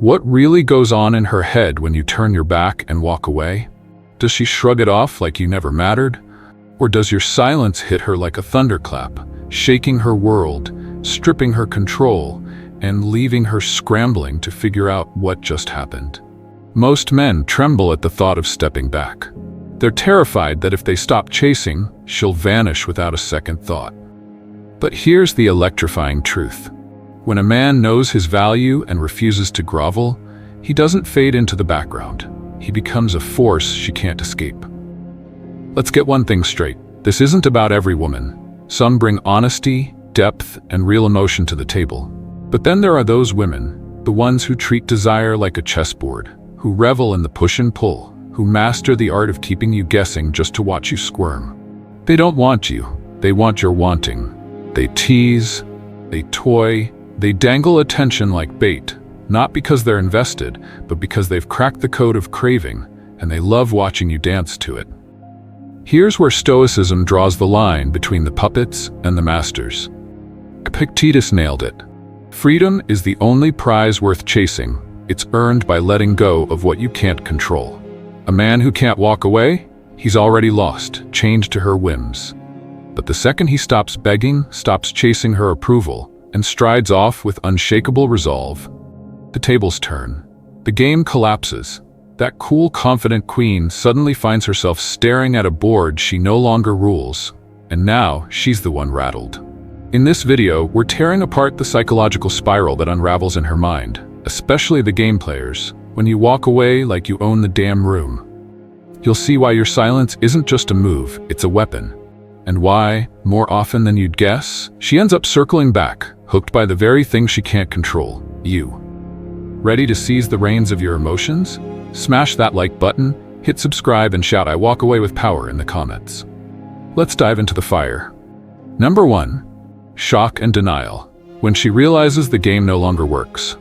What really goes on in her head when you turn your back and walk away? Does she shrug it off like you never mattered? Or does your silence hit her like a thunderclap, shaking her world, stripping her control, and leaving her scrambling to figure out what just happened? Most men tremble at the thought of stepping back. They're terrified that if they stop chasing, she'll vanish without a second thought. But here's the electrifying truth. When a man knows his value and refuses to grovel, he doesn't fade into the background. He becomes a force she can't escape. Let's get one thing straight. This isn't about every woman. Some bring honesty, depth, and real emotion to the table. But then there are those women, the ones who treat desire like a chessboard, who revel in the push and pull, who master the art of keeping you guessing just to watch you squirm. They don't want you, they want your wanting. They tease, they toy, they dangle attention like bait, not because they're invested, but because they've cracked the code of craving, and they love watching you dance to it. Here's where Stoicism draws the line between the puppets and the masters. Epictetus nailed it. Freedom is the only prize worth chasing. It's earned by letting go of what you can't control. A man who can't walk away, he's already lost, chained to her whims. But the second he stops begging, stops chasing her approval, and strides off with unshakable resolve, the tables turn. The game collapses. That cool, confident queen suddenly finds herself staring at a board she no longer rules, and now she's the one rattled. In this video, we're tearing apart the psychological spiral that unravels in her mind, especially the game players, when you walk away like you own the damn room. You'll see why your silence isn't just a move, it's a weapon. And why, more often than you'd guess, she ends up circling back, hooked by the very thing she can't control, you. Ready to seize the reins of your emotions? Smash that like button, hit subscribe, and shout "I walk away with power" in the comments. Let's dive into the fire. Number 1. Shock and denial. When she realizes the game no longer works.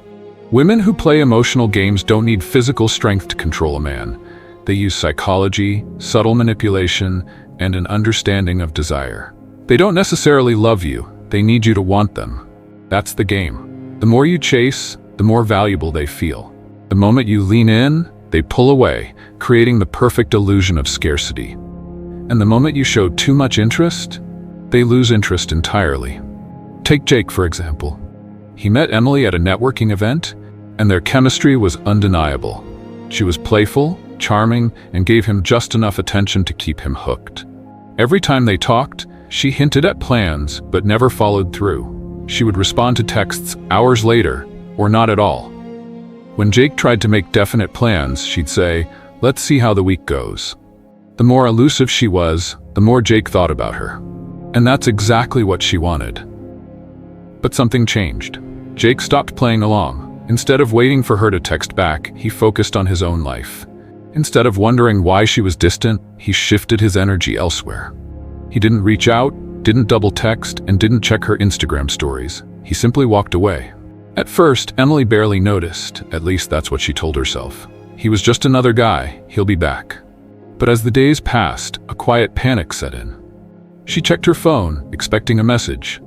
Women who play emotional games don't need physical strength to control a man. They use psychology, subtle manipulation, and an understanding of desire. They don't necessarily love you, they need you to want them. That's the game. The more you chase, the more valuable they feel. The moment you lean in, they pull away, creating the perfect illusion of scarcity. And the moment you show too much interest, they lose interest entirely. Take Jake, for example. He met Emily at a networking event, and their chemistry was undeniable. She was playful, charming, and gave him just enough attention to keep him hooked. Every time they talked, she hinted at plans, but never followed through. She would respond to texts hours later, or not at all. When Jake tried to make definite plans, she'd say, "Let's see how the week goes." The more elusive she was, the more Jake thought about her. And that's exactly what she wanted. But something changed. Jake stopped playing along. Instead of waiting for her to text back, he focused on his own life. Instead of wondering why she was distant, he shifted his energy elsewhere. He didn't reach out, didn't double text, and didn't check her Instagram stories. He simply walked away. At first, Emily barely noticed, at least that's what she told herself. He was just another guy, he'll be back. But as the days passed, a quiet panic set in. She checked her phone, expecting a message.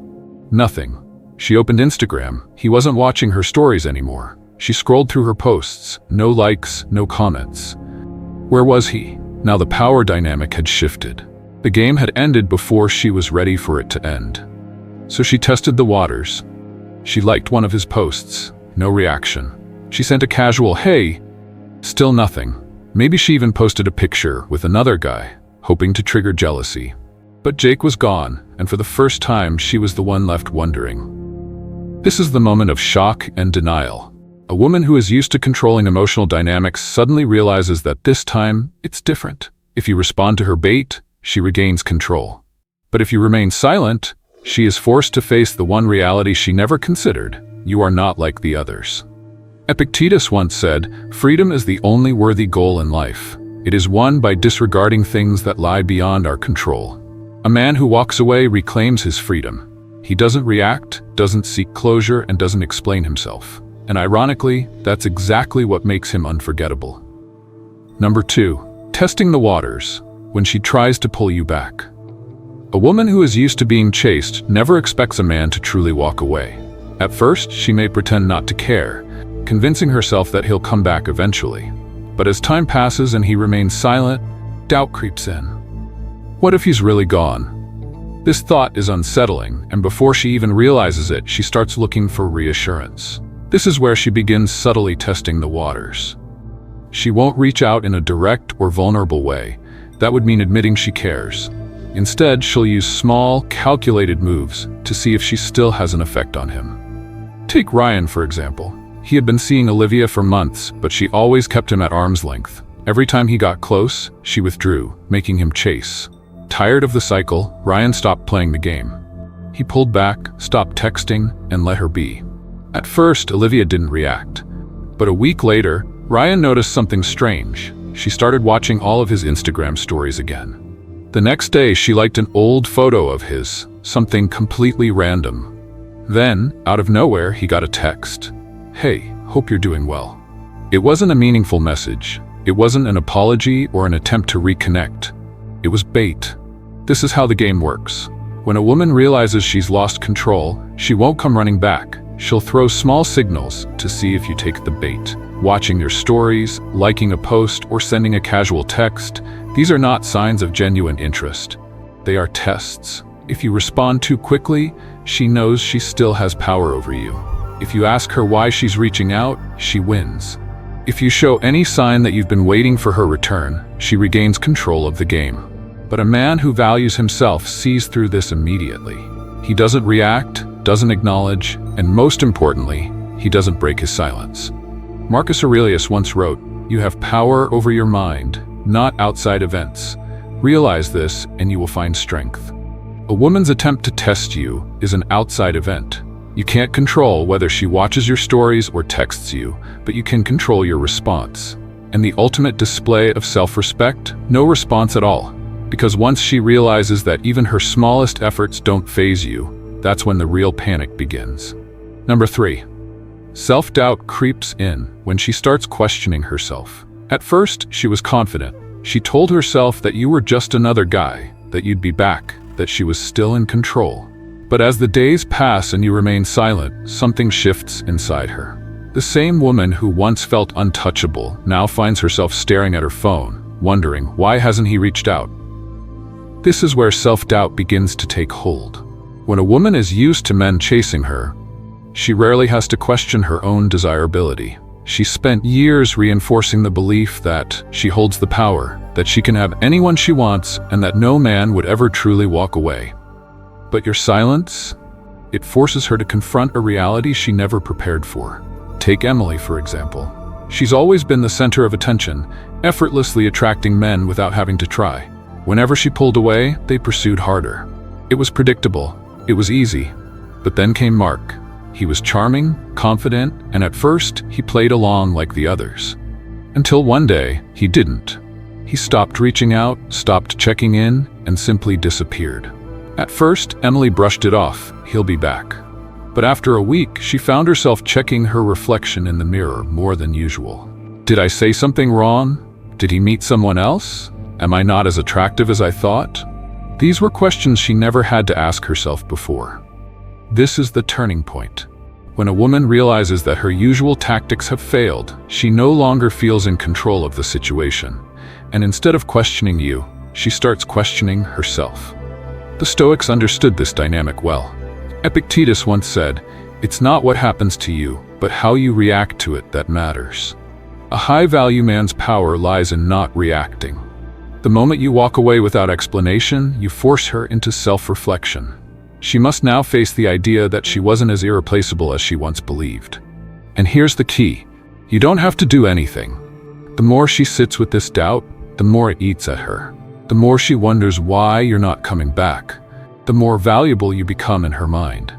Nothing. She opened Instagram. He wasn't watching her stories anymore. She scrolled through her posts. No likes, no comments. Where was he? Now the power dynamic had shifted. The game had ended before she was ready for it to end. So she tested the waters. She liked one of his posts. No reaction. She sent a casual "hey." Still nothing. Maybe she even posted a picture with another guy, hoping to trigger jealousy. But Jake was gone, and for the first time she was the one left wondering. This is the moment of shock and denial. A woman who is used to controlling emotional dynamics suddenly realizes that this time, it's different. If you respond to her bait, she regains control. But if you remain silent, she is forced to face the one reality she never considered: you are not like the others. Epictetus once said, "Freedom is the only worthy goal in life. It is won by disregarding things that lie beyond our control." A man who walks away reclaims his freedom. He doesn't react, doesn't seek closure, and doesn't explain himself. And ironically, that's exactly what makes him unforgettable. Number 2. Testing the waters. When she tries to pull you back. A woman who is used to being chased never expects a man to truly walk away. At first, she may pretend not to care, convincing herself that he'll come back eventually. But as time passes and he remains silent, doubt creeps in. What if he's really gone? This thought is unsettling, and before she even realizes it, she starts looking for reassurance. This is where she begins subtly testing the waters. She won't reach out in a direct or vulnerable way. That would mean admitting she cares. Instead, she'll use small, calculated moves to see if she still has an effect on him. Take Ryan, for example. He had been seeing Olivia for months, but she always kept him at arm's length. Every time he got close, she withdrew, making him chase. Tired of the cycle, Ryan stopped playing the game. He pulled back, stopped texting, and let her be. At first, Olivia didn't react. But a week later, Ryan noticed something strange. She started watching all of his Instagram stories again. The next day, she liked an old photo of his, something completely random. Then, out of nowhere, he got a text. "Hey, hope you're doing well." It wasn't a meaningful message. It wasn't an apology or an attempt to reconnect. It was bait. This is how the game works. When a woman realizes she's lost control, she won't come running back. She'll throw small signals to see if you take the bait. Watching your stories, liking a post, or sending a casual text, these are not signs of genuine interest. They are tests. If you respond too quickly, she knows she still has power over you. If you ask her why she's reaching out, she wins. If you show any sign that you've been waiting for her return, she regains control of the game. But a man who values himself sees through this immediately. He doesn't react, doesn't acknowledge, and most importantly, he doesn't break his silence. Marcus Aurelius once wrote, "You have power over your mind, not outside events. Realize this and you will find strength." A woman's attempt to test you is an outside event. You can't control whether she watches your stories or texts you, but you can control your response. And the ultimate display of self-respect? No response at all. Because once she realizes that even her smallest efforts don't faze you, that's when the real panic begins. Number 3. Self-doubt creeps in when she starts questioning herself. At first, she was confident. She told herself that you were just another guy, that you'd be back, that she was still in control. But as the days pass and you remain silent, something shifts inside her. The same woman who once felt untouchable now finds herself staring at her phone, wondering, why hasn't he reached out? This is where self-doubt begins to take hold. When a woman is used to men chasing her, she rarely has to question her own desirability. She spent years reinforcing the belief that she holds the power, that she can have anyone she wants, and that no man would ever truly walk away. But your silence? It forces her to confront a reality she never prepared for. Take Emily, for example. She's always been the center of attention, effortlessly attracting men without having to try. Whenever she pulled away, they pursued harder. It was predictable. It was easy. But then came Mark. He was charming, confident, and at first, he played along like the others. Until one day, he didn't. He stopped reaching out, stopped checking in, and simply disappeared. At first, Emily brushed it off. He'll be back. But after a week, she found herself checking her reflection in the mirror more than usual. Did I say something wrong? Did he meet someone else? Am I not as attractive as I thought? These were questions she never had to ask herself before. This is the turning point. When a woman realizes that her usual tactics have failed, she no longer feels in control of the situation. And instead of questioning you, she starts questioning herself. The Stoics understood this dynamic well. Epictetus once said, "It's not what happens to you, but how you react to it that matters." A high-value man's power lies in not reacting. The moment you walk away without explanation, you force her into self-reflection. She must now face the idea that she wasn't as irreplaceable as she once believed. And here's the key. You don't have to do anything. The more she sits with this doubt, the more it eats at her. The more she wonders why you're not coming back, the more valuable you become in her mind.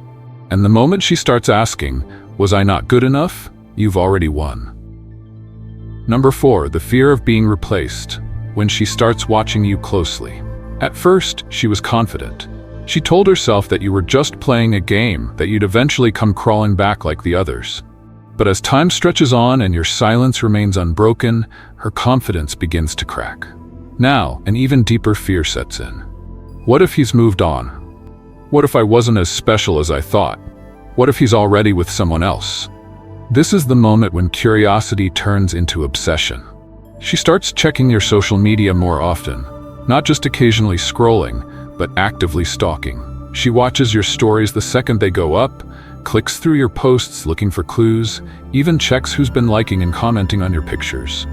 And the moment she starts asking, "Was I not good enough?" you've already won. Number 4, the fear of being replaced. When she starts watching you closely. At first, she was confident. She told herself that you were just playing a game, that you'd eventually come crawling back like the others. But as time stretches on and your silence remains unbroken, her confidence begins to crack. Now, an even deeper fear sets in. What if he's moved on? What if I wasn't as special as I thought? What if he's already with someone else? This is the moment when curiosity turns into obsession. She starts checking your social media more often, not just occasionally scrolling, but actively stalking. She watches your stories the second they go up, clicks through your posts looking for clues, even checks who's been liking and commenting on your pictures.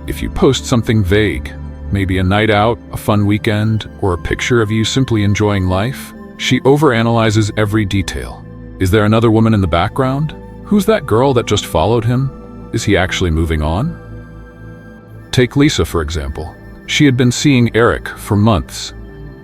If you post something vague, maybe a night out, a fun weekend, or a picture of you simply enjoying life, she overanalyzes every detail. Is there another woman in the background? Who's that girl that just followed him? Is he actually moving on? Take Lisa, for example. She had been seeing Eric for months,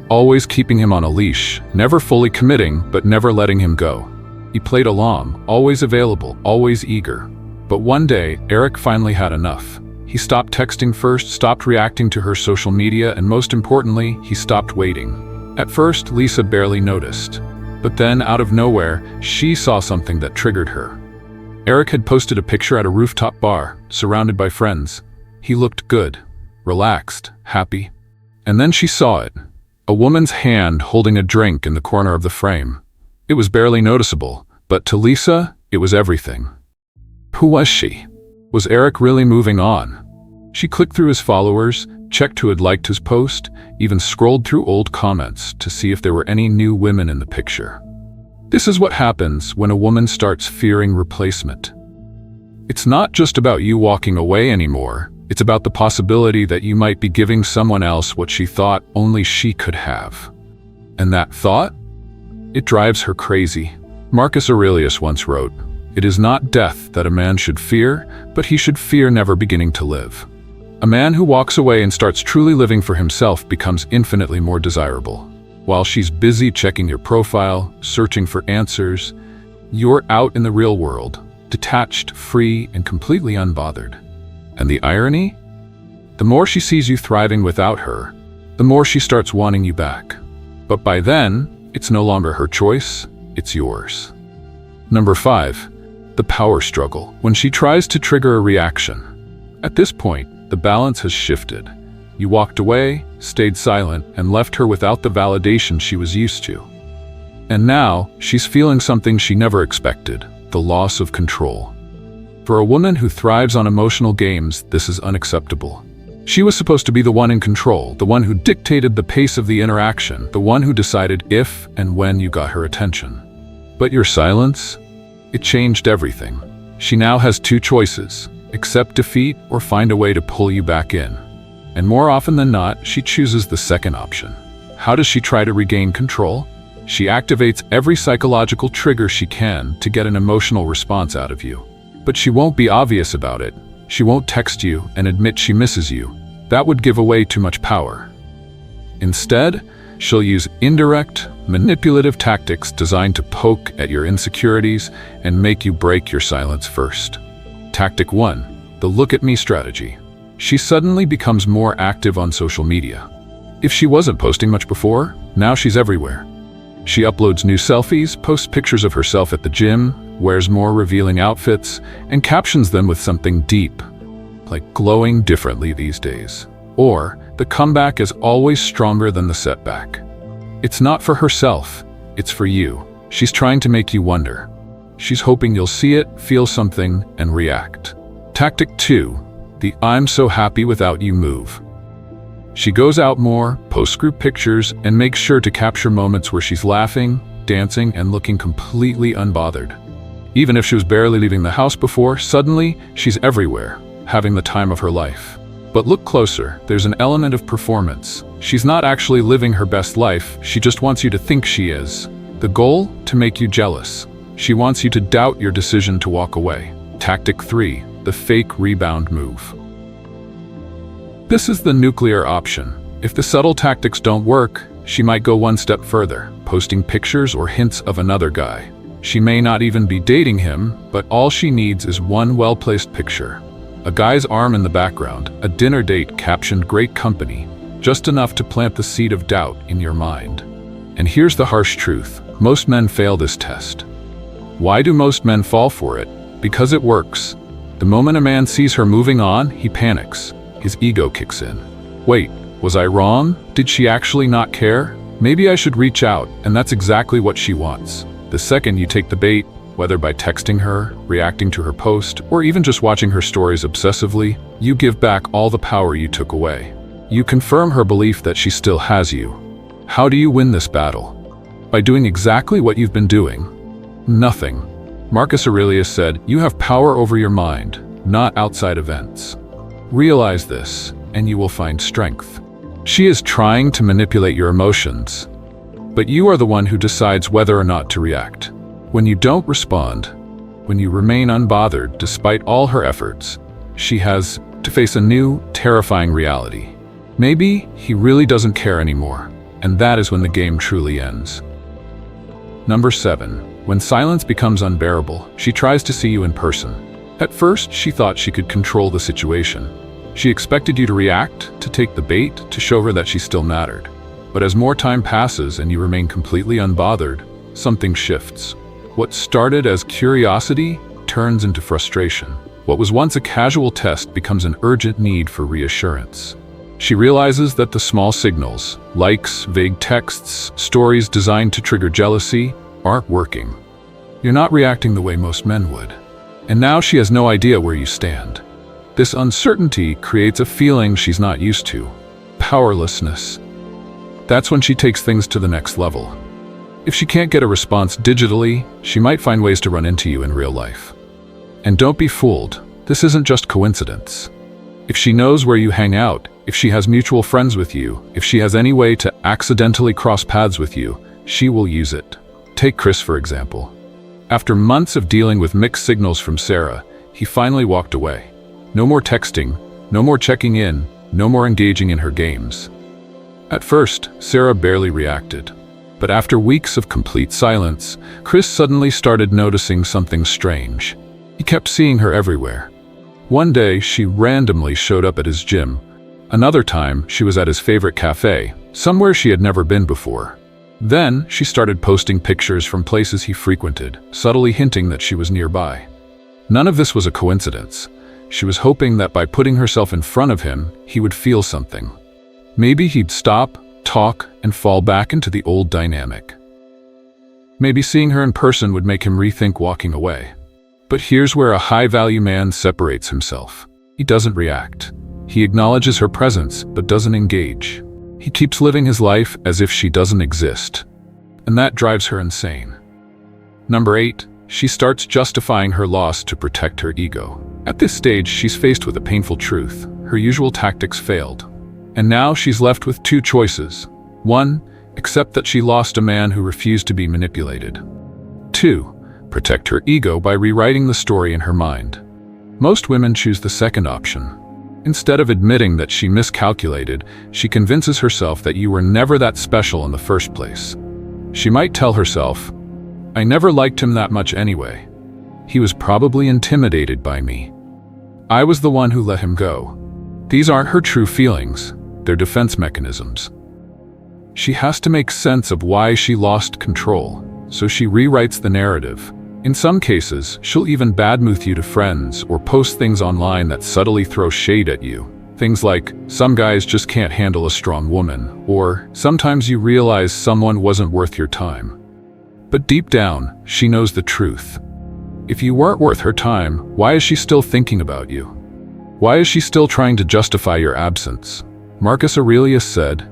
always keeping him on a leash, never fully committing, but never letting him go. He played along, always available, always eager. But one day, Eric finally had enough. He stopped texting first, stopped reacting to her social media, and most importantly, he stopped waiting. At first, Lisa barely noticed. But then, out of nowhere, she saw something that triggered her. Eric had posted a picture at a rooftop bar, surrounded by friends. He looked good, relaxed, happy. And then she saw it. A woman's hand holding a drink in the corner of the frame. It was barely noticeable, but to Lisa, it was everything. Who was she? Was Eric really moving on? She clicked through his followers, checked who had liked his post, even scrolled through old comments to see if there were any new women in the picture. This is what happens when a woman starts fearing replacement. It's not just about you walking away anymore. It's about the possibility that you might be giving someone else what she thought only she could have. And that thought? It drives her crazy. Marcus Aurelius once wrote, "It is not death that a man should fear, but he should fear never beginning to live." A man who walks away and starts truly living for himself becomes infinitely more desirable. While she's busy checking your profile, searching for answers, you're out in the real world, detached, free, and completely unbothered. And the irony? The more she sees you thriving without her, the more she starts wanting you back. But by then, it's no longer her choice, it's yours. Number 5, the power struggle, when she tries to trigger a reaction. At this point, the balance has shifted. You walked away, stayed silent, and left her without the validation she was used to. And now, she's feeling something she never expected, the loss of control. For a woman who thrives on emotional games, this is unacceptable. She was supposed to be the one in control, the one who dictated the pace of the interaction, the one who decided if and when you got her attention. But your silence? It changed everything. She now has 2 choices: accept defeat or find a way to pull you back in. And more often than not, she chooses the second option. How does she try to regain control? She activates every psychological trigger she can to get an emotional response out of you. But she won't be obvious about it. She won't text you and admit she misses you. That would give away too much power. Instead, she'll use indirect, manipulative tactics designed to poke at your insecurities and make you break your silence first. Tactic 1, the look at me strategy. She suddenly becomes more active on social media. If she wasn't posting much before, now she's everywhere. She uploads new selfies, posts pictures of herself at the gym, wears more revealing outfits, and captions them with something deep, like glowing differently these days. Or, the comeback is always stronger than the setback. It's not for herself, it's for you. She's trying to make you wonder. She's hoping you'll see it, feel something, and react. Tactic 2, the I'm so happy without you move. She goes out more, posts group pictures, and makes sure to capture moments where she's laughing, dancing, and looking completely unbothered. Even if she was barely leaving the house before, suddenly, she's everywhere, having the time of her life. But look closer, there's an element of performance. She's not actually living her best life, she just wants you to think she is. The goal? To make you jealous. She wants you to doubt your decision to walk away. Tactic 3, the fake rebound move. This is the nuclear option. If the subtle tactics don't work, she might go one step further, posting pictures or hints of another guy. She may not even be dating him, but all she needs is one well-placed picture. A guy's arm in the background, a dinner date captioned "great company," just enough to plant the seed of doubt in your mind. And here's the harsh truth. Most men fail this test. Why do most men fall for it? Because it works. The moment a man sees her moving on, he panics. His ego kicks in. Wait, was I wrong? Did she actually not care? Maybe I should reach out, and that's exactly what she wants. The second you take the bait, Whether by texting her, reacting to her post, or even just watching her stories obsessively, you give back all the power you took away. You confirm her belief that she still has you. How do you win this battle? By doing exactly what you've been doing. Nothing. Marcus Aurelius said, "You have power over your mind, not outside events." Realize this, and you will find strength. She is trying to manipulate your emotions, but you are the one who decides whether or not to react. When you don't respond, when you remain unbothered despite all her efforts, she has to face a new, terrifying reality. Maybe he really doesn't care anymore, and that is when the game truly ends. Number 7. When silence becomes unbearable, she tries to see you in person. At first, she thought she could control the situation. She expected you to react, to take the bait, to show her that she still mattered. But as more time passes and you remain completely unbothered, something shifts. What started as curiosity turns into frustration. What was once a casual test becomes an urgent need for reassurance. She realizes that the small signals, likes, vague texts, stories designed to trigger jealousy, aren't working. You're not reacting the way most men would. And now she has no idea where you stand. This uncertainty creates a feeling she's not used to. Powerlessness. That's when she takes things to the next level. If she can't get a response digitally, she might find ways to run into you in real life. And don't be fooled, this isn't just coincidence. If she knows where you hang out, if she has mutual friends with you, if she has any way to accidentally cross paths with you, she will use it. Take Chris, for example. After months of dealing with mixed signals from Sarah, he finally walked away. No more texting, no more checking in, no more engaging in her games. At first, Sarah barely reacted. But after weeks of complete silence, Chris suddenly started noticing something strange. He kept seeing her everywhere. One day, she randomly showed up at his gym. Another time, she was at his favorite cafe, somewhere she had never been before. Then, she started posting pictures from places he frequented, subtly hinting that she was nearby. None of this was a coincidence. She was hoping that by putting herself in front of him, he would feel something. Maybe he'd stop, talk, and fall back into the old dynamic. Maybe seeing her in person would make him rethink walking away. But here's where a high-value man separates himself. He doesn't react. He acknowledges her presence, but doesn't engage. He keeps living his life as if she doesn't exist. And that drives her insane. Number 8. She starts justifying her loss to protect her ego. At this stage, she's faced with a painful truth. Her usual tactics failed. And now she's left with two choices. 1. Accept that she lost a man who refused to be manipulated. 2. Protect her ego by rewriting the story in her mind. Most women choose the second option. Instead of admitting that she miscalculated, she convinces herself that you were never that special in the first place. She might tell herself, "I never liked him that much anyway. He was probably intimidated by me. I was the one who let him go." These aren't her true feelings. They're defense mechanisms. She has to make sense of why she lost control, so she rewrites the narrative. In some cases, she'll even badmouth you to friends or post things online that subtly throw shade at you. Things like, "Some guys just can't handle a strong woman," or "Sometimes you realize someone wasn't worth your time." But deep down, she knows the truth. If you weren't worth her time, why is she still thinking about you? Why is she still trying to justify your absence? Marcus Aurelius said,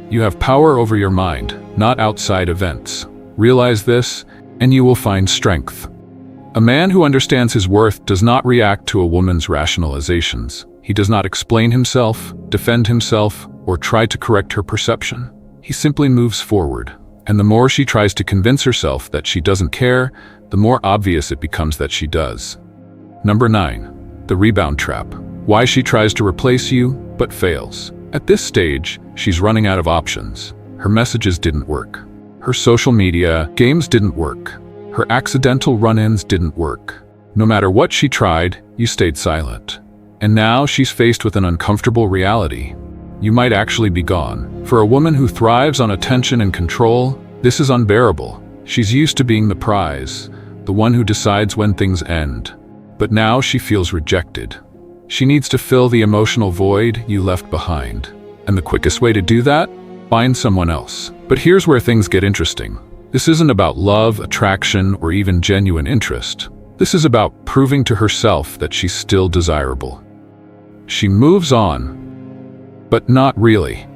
"You have power over your mind, not outside events. Realize this, and you will find strength." A man who understands his worth does not react to a woman's rationalizations. He does not explain himself, defend himself, or try to correct her perception. He simply moves forward. And the more she tries to convince herself that she doesn't care, the more obvious it becomes that she does. Number 9. The Rebound Trap. Why she tries to replace you, but fails. At this stage, she's running out of options. Her messages didn't work. Her social media games didn't work. Her accidental run-ins didn't work. No matter what she tried, you stayed silent. And now she's faced with an uncomfortable reality. You might actually be gone. For a woman who thrives on attention and control, this is unbearable. She's used to being the prize, the one who decides when things end. But now she feels rejected. She needs to fill the emotional void you left behind. And the quickest way to do that? Find someone else. But here's where things get interesting. This isn't about love, attraction, or even genuine interest. This is about proving to herself that she's still desirable. She moves on, but not really.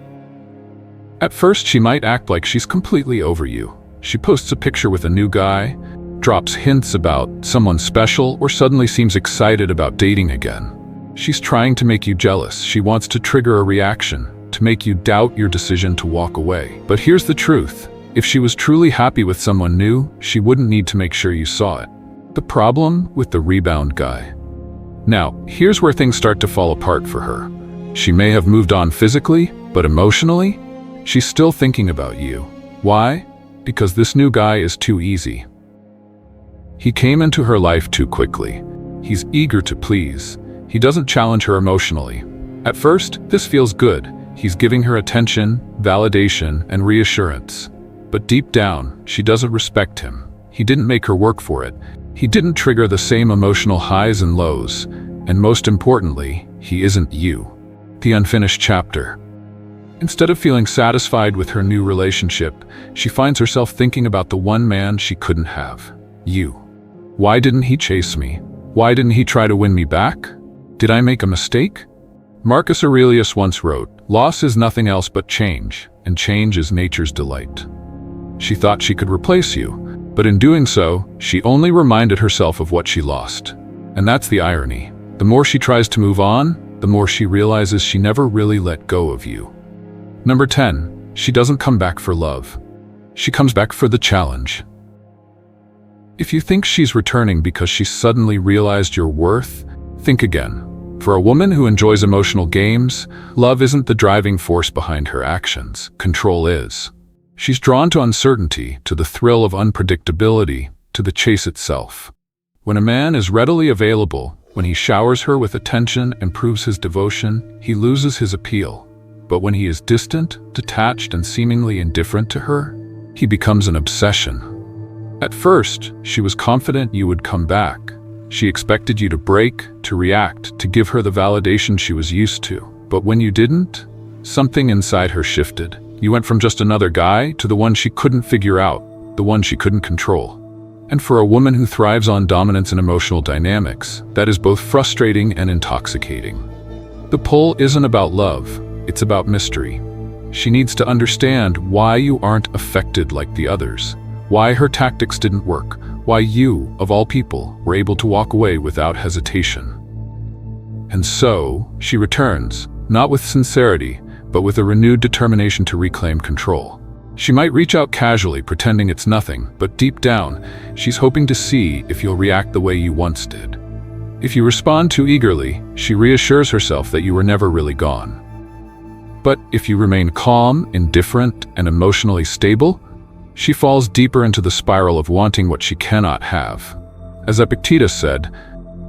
At first, she might act like she's completely over you. She posts a picture with a new guy, drops hints about someone special, or suddenly seems excited about dating again. She's trying to make you jealous. She wants to trigger a reaction, to make you doubt your decision to walk away. But here's the truth. If she was truly happy with someone new, she wouldn't need to make sure you saw it. The problem with the rebound guy. Now, here's where things start to fall apart for her. She may have moved on physically, but emotionally, she's still thinking about you. Why? Because this new guy is too easy. He came into her life too quickly. He's eager to please. He doesn't challenge her emotionally. At first, this feels good. He's giving her attention, validation, and reassurance. But deep down, she doesn't respect him. He didn't make her work for it. He didn't trigger the same emotional highs and lows. And most importantly, he isn't you. The unfinished chapter. Instead of feeling satisfied with her new relationship, she finds herself thinking about the one man she couldn't have. You. Why didn't he chase me? Why didn't he try to win me back? Did I make a mistake? Marcus Aurelius once wrote, "Loss is nothing else but change, and change is nature's delight." She thought she could replace you, but in doing so, she only reminded herself of what she lost. And that's the irony. The more she tries to move on, the more she realizes she never really let go of you. Number 10, she doesn't come back for love. She comes back for the challenge. If you think she's returning because she suddenly realized your worth, think again. For a woman who enjoys emotional games, love isn't the driving force behind her actions. Control is. She's drawn to uncertainty, to the thrill of unpredictability, to the chase itself. When a man is readily available, when he showers her with attention and proves his devotion, he loses his appeal. But when he is distant, detached, and seemingly indifferent to her, he becomes an obsession. At first, she was confident you would come back. She expected you to break, to react, to give her the validation she was used to. But when you didn't, something inside her shifted. You went from just another guy to the one she couldn't figure out, the one she couldn't control. And for a woman who thrives on dominance and emotional dynamics, that is both frustrating and intoxicating. The pull isn't about love, it's about mystery. She needs to understand why you aren't affected like the others, why her tactics didn't work, why you, of all people, were able to walk away without hesitation. And so, she returns, not with sincerity, but with a renewed determination to reclaim control. She might reach out casually, pretending it's nothing, but deep down, she's hoping to see if you'll react the way you once did. If you respond too eagerly, she reassures herself that you were never really gone. But if you remain calm, indifferent, and emotionally stable, she falls deeper into the spiral of wanting what she cannot have. As Epictetus said,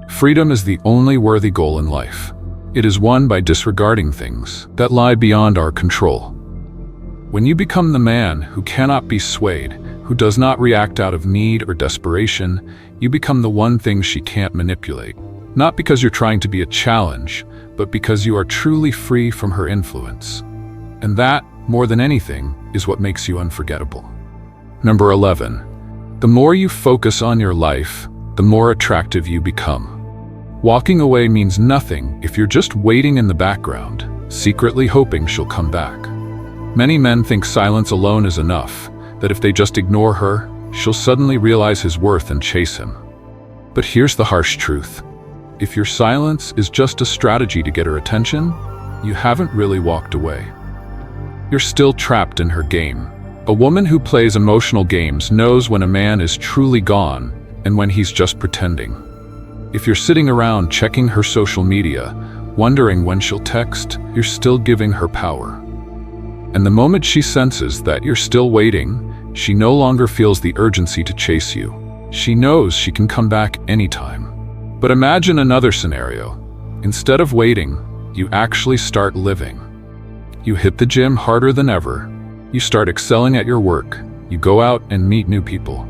freedom is the only worthy goal in life. It is won by disregarding things that lie beyond our control. When you become the man who cannot be swayed, who does not react out of need or desperation, you become the one thing she can't manipulate. Not because you're trying to be a challenge, but because you are truly free from her influence. And that, more than anything, is what makes you unforgettable. Number 11. The more you focus on your life, the more attractive you become. Walking away means nothing if you're just waiting in the background, secretly hoping she'll come back. Many men think silence alone is enough, that if they just ignore her, she'll suddenly realize his worth and chase him. But here's the harsh truth. If your silence is just a strategy to get her attention, you haven't really walked away. You're still trapped in her game. A woman who plays emotional games knows when a man is truly gone and when he's just pretending. If you're sitting around checking her social media, wondering when she'll text, you're still giving her power. And the moment she senses that you're still waiting, she no longer feels the urgency to chase you. She knows she can come back anytime. But imagine another scenario. Instead of waiting, you actually start living. You hit the gym harder than ever. You start excelling at your work. You go out and meet new people.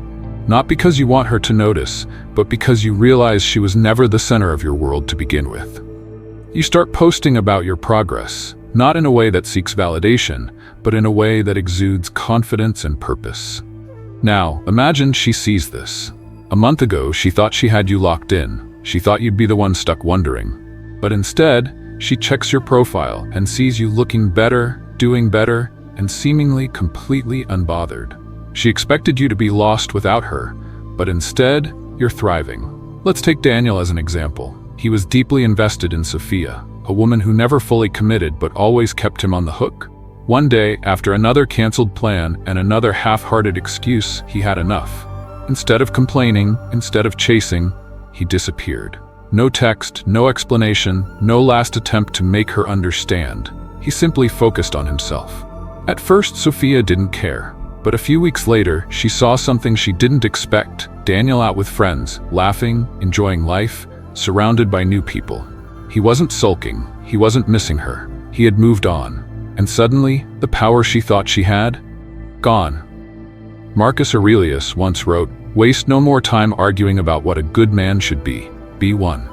Not because you want her to notice, but because you realize she was never the center of your world to begin with. You start posting about your progress, not in a way that seeks validation, but in a way that exudes confidence and purpose. Now, imagine she sees this. A month ago, she thought she had you locked in. She thought you'd be the one stuck wondering. But instead, she checks your profile and sees you looking better, doing better, and seemingly completely unbothered. She expected you to be lost without her, but instead, you're thriving. Let's take Daniel as an example. He was deeply invested in Sophia, a woman who never fully committed but always kept him on the hook. One day, after another canceled plan and another half-hearted excuse, he had enough. Instead of complaining, instead of chasing, he disappeared. No text, no explanation, no last attempt to make her understand. He simply focused on himself. At first, Sophia didn't care, but a few weeks later, she saw something she didn't expect. Daniel out with friends, laughing, enjoying life, surrounded by new people. He wasn't sulking, he wasn't missing her. He had moved on. And suddenly, the power she thought she had? Gone. Marcus Aurelius once wrote, "Waste no more time arguing about what a good man should be one."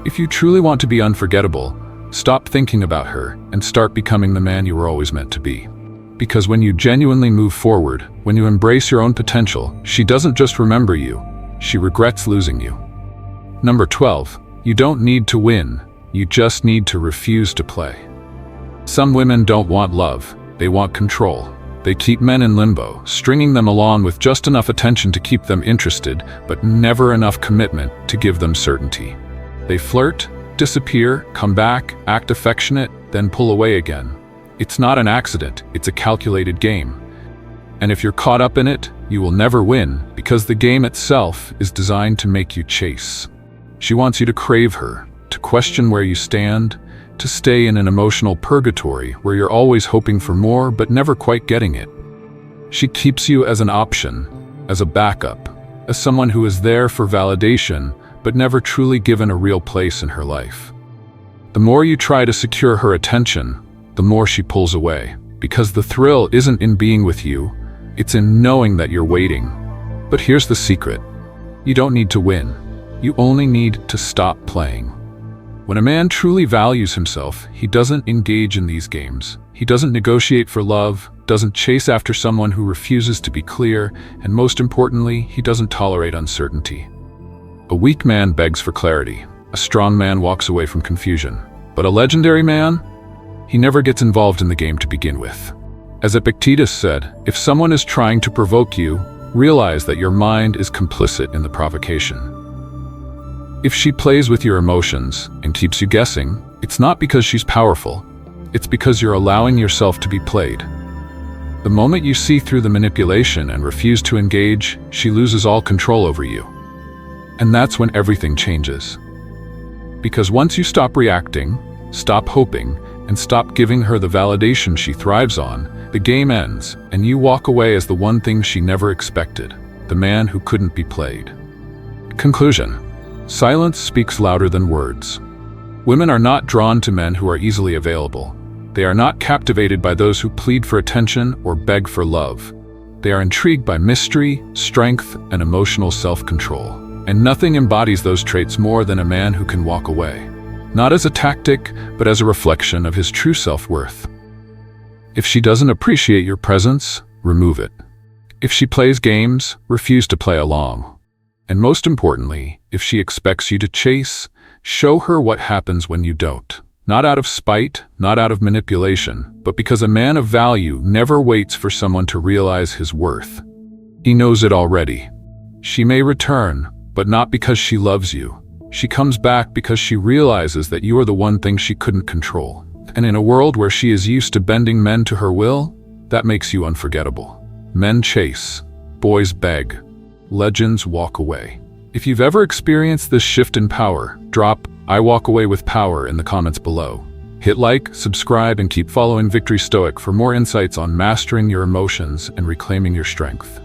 If you truly want to be unforgettable, stop thinking about her and start becoming the man you were always meant to be. Because when you genuinely move forward, when you embrace your own potential, she doesn't just remember you, she regrets losing you. Number 12, you don't need to win, you just need to refuse to play. Some women don't want love, they want control. They keep men in limbo, stringing them along with just enough attention to keep them interested, but never enough commitment to give them certainty. They flirt, disappear, come back, act affectionate, then pull away again. It's not an accident, it's a calculated game. And if you're caught up in it, you will never win, because the game itself is designed to make you chase. She wants you to crave her, to question where you stand, to stay in an emotional purgatory where you're always hoping for more but never quite getting it. She keeps you as an option, as a backup, as someone who is there for validation but never truly given a real place in her life. The more you try to secure her attention, the more she pulls away, because the thrill isn't in being with you, it's in knowing that you're waiting. But here's the secret. You don't need to win. You only need to stop playing. When a man truly values himself, he doesn't engage in these games. He doesn't negotiate for love, doesn't chase after someone who refuses to be clear, and most importantly, he doesn't tolerate uncertainty. A weak man begs for clarity. A strong man walks away from confusion. But a legendary man? He never gets involved in the game to begin with. As Epictetus said, if someone is trying to provoke you, realize that your mind is complicit in the provocation. If she plays with your emotions and keeps you guessing, it's not because she's powerful, it's because you're allowing yourself to be played. The moment you see through the manipulation and refuse to engage, she loses all control over you. And that's when everything changes. Because once you stop reacting, stop hoping, and stop giving her the validation she thrives on, the game ends, and you walk away as the one thing she never expected, the man who couldn't be played. Conclusion. Silence speaks louder than words. Women are not drawn to men who are easily available. They are not captivated by those who plead for attention or beg for love. They are intrigued by mystery, strength, and emotional self-control. And nothing embodies those traits more than a man who can walk away. Not as a tactic, but as a reflection of his true self-worth. If she doesn't appreciate your presence, remove it. If she plays games, refuse to play along. And most importantly, if she expects you to chase, show her what happens when you don't. Not out of spite, not out of manipulation, but because a man of value never waits for someone to realize his worth. He knows it already. She may return, but not because she loves you. She comes back because she realizes that you are the one thing she couldn't control. And in a world where she is used to bending men to her will, that makes you unforgettable. Men chase, boys beg, legends walk away. If you've ever experienced this shift in power, drop "I walk away with power" in the comments below. Hit like, subscribe, and keep following Victory Stoic for more insights on mastering your emotions and reclaiming your strength.